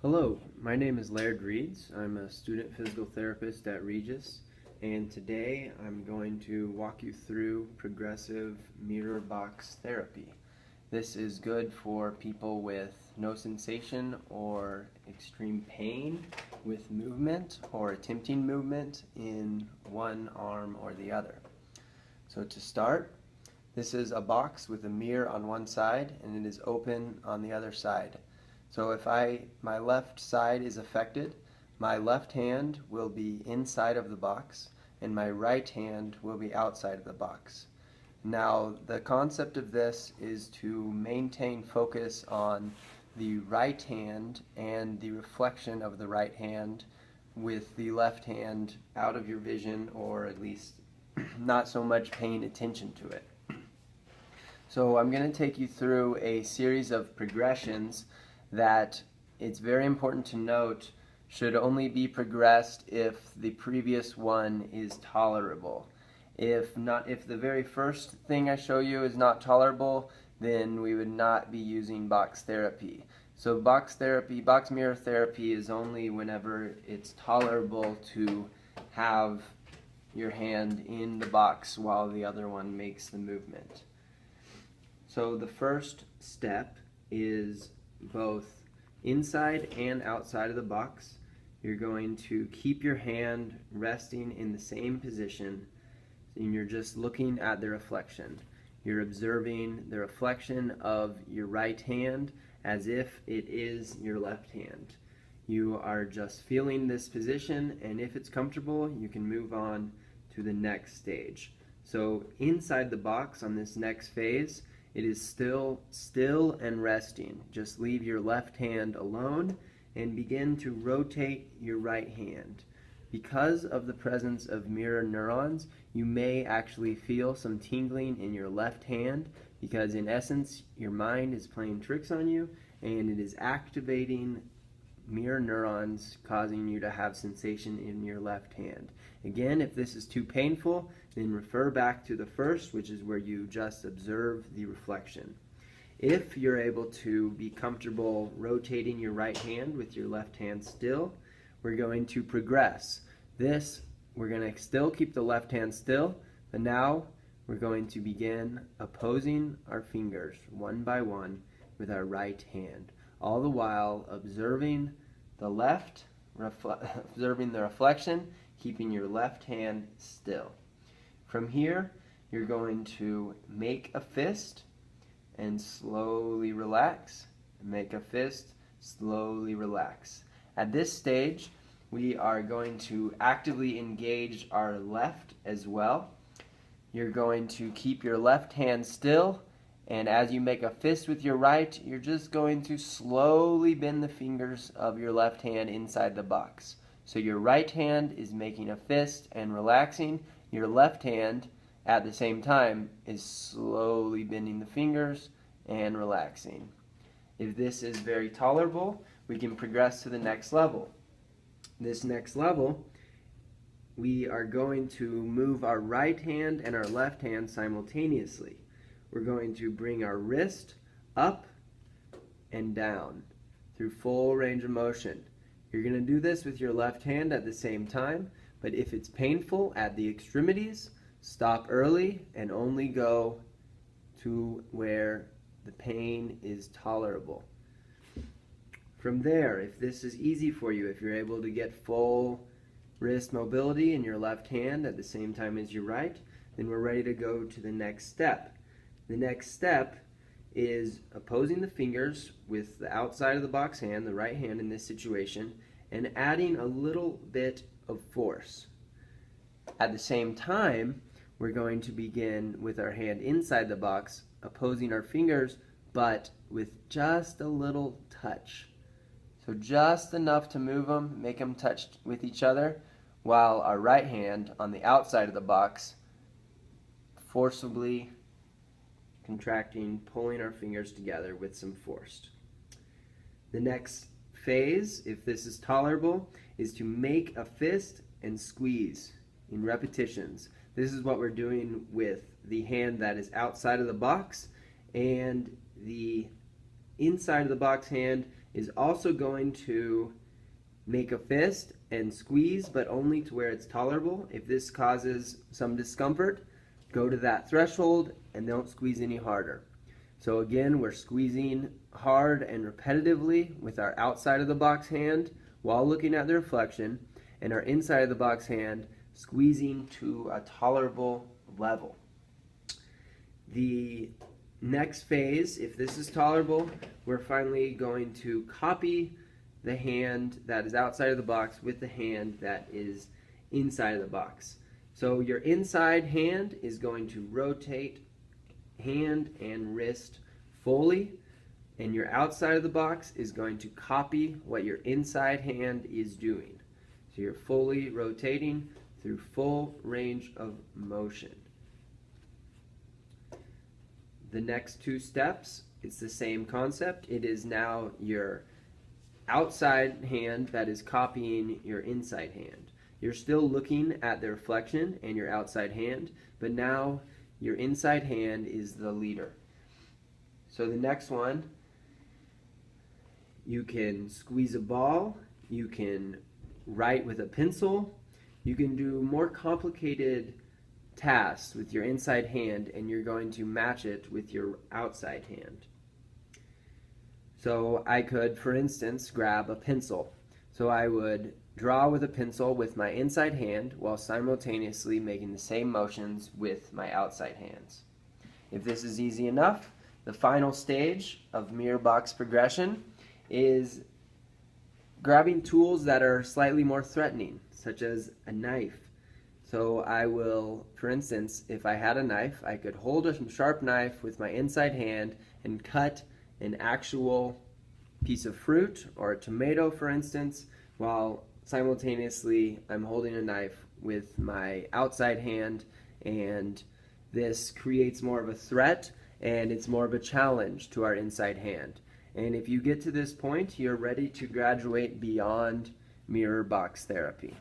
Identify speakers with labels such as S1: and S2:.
S1: Hello, my name is Laird. I'm a student physical therapist at Regis, and today I'm going to walk you through progressive mirror box therapy. This is good for people with no sensation or extreme pain with movement or attempting movement in one arm or the other. So to start, this is a box with a mirror on one side and it is open on the other side. So if my left side is affected, my left hand will be inside of the box and my right hand will be outside of the box. Now the concept of this is to maintain focus on the right hand and the reflection of the right hand with the left hand out of your vision, or at least not so much paying attention to it. So I'm going to take you through a series of progressions that it's very important to note should only be progressed if the previous one is tolerable. If the very first thing I show you is not tolerable, then we would not be using box therapy. So box mirror therapy is only whenever it's tolerable to have your hand in the box while the other one makes the movement. So the first step is both inside and outside of the box. You're going to keep your hand resting in the same position, and you're just looking at the reflection. You're observing the reflection of your right hand as if it is your left hand. You are just feeling this position, and if it's comfortable, you can move on to the next stage. So inside the box on this next phase, it is still and resting. Just leave your left hand alone and begin to rotate your right hand. Because of the presence of mirror neurons, you may actually feel some tingling in your left hand, because in essence your mind is playing tricks on you and it is activating mirror neurons, causing you to have sensation in your left hand. Again, if this is too painful, then refer back to the first, which is where you just observe the reflection. If you're able to be comfortable rotating your right hand with your left hand still, we're going to progress. We're going to still keep the left hand still, but now we're going to begin opposing our fingers one by one with our right hand, all the while observing the reflection, keeping your left hand still. From here, you're going to make a fist and slowly relax. Make a fist, slowly relax. At this stage, we are going to actively engage our left as well. You're going to keep your left hand still, and as you make a fist with your right, you're just going to slowly bend the fingers of your left hand inside the box. So your right hand is making a fist and relaxing. Your left hand, at the same time, is slowly bending the fingers and relaxing. If this is very tolerable, we can progress to the next level. This next level, we are going to move our right hand and our left hand simultaneously. We're going to bring our wrist up and down through full range of motion. You're going to do this with your left hand at the same time, but if it's painful at the extremities, stop early and only go to where the pain is tolerable. From there, if this is easy for you, if you're able to get full wrist mobility in your left hand at the same time as your right, then we're ready to go to the next step. The next step is opposing the fingers with the outside of the box hand, the right hand in this situation, and adding a little bit of force. At the same time, we're going to begin with our hand inside the box, opposing our fingers, but with just a little touch. So just enough to move them, make them touch with each other, while our right hand on the outside of the box forcibly contracting, pulling our fingers together with some force. The next phase, if this is tolerable, is to make a fist and squeeze in repetitions. This is what we're doing with the hand that is outside of the box, and the inside of the box hand is also going to make a fist and squeeze, but only to where it's tolerable. If this causes some discomfort, go to that threshold and don't squeeze any harder. So again, we're squeezing hard and repetitively with our outside of the box hand while looking at the reflection, and our inside of the box hand squeezing to a tolerable level. The next phase, if this is tolerable, we're finally going to copy the hand that is outside of the box with the hand that is inside of the box. So your inside hand is going to rotate hand and wrist fully, and your outside of the box is going to copy what your inside hand is doing. So you're fully rotating through full range of motion. The next two steps, it's the same concept. It is now your outside hand that is copying your inside hand. You're still looking at the reflection and your outside hand, but now your inside hand is the leader. So the next one, you can squeeze a ball, you can write with a pencil, you can do more complicated tasks with your inside hand, and you're going to match it with your outside hand. So I could, for instance, grab a pencil. So I would draw with a pencil with my inside hand while simultaneously making the same motions with my outside hands. If this is easy enough, the final stage of mirror box progression is grabbing tools that are slightly more threatening, such as a knife. So I will, for instance, if I had a knife, I could hold a sharp knife with my inside hand and cut an actual piece of fruit or a tomato, for instance, while simultaneously I'm holding a knife with my outside hand, and this creates more of a threat and it's more of a challenge to our inside hand. And if you get to this point, you're ready to graduate beyond mirror box therapy.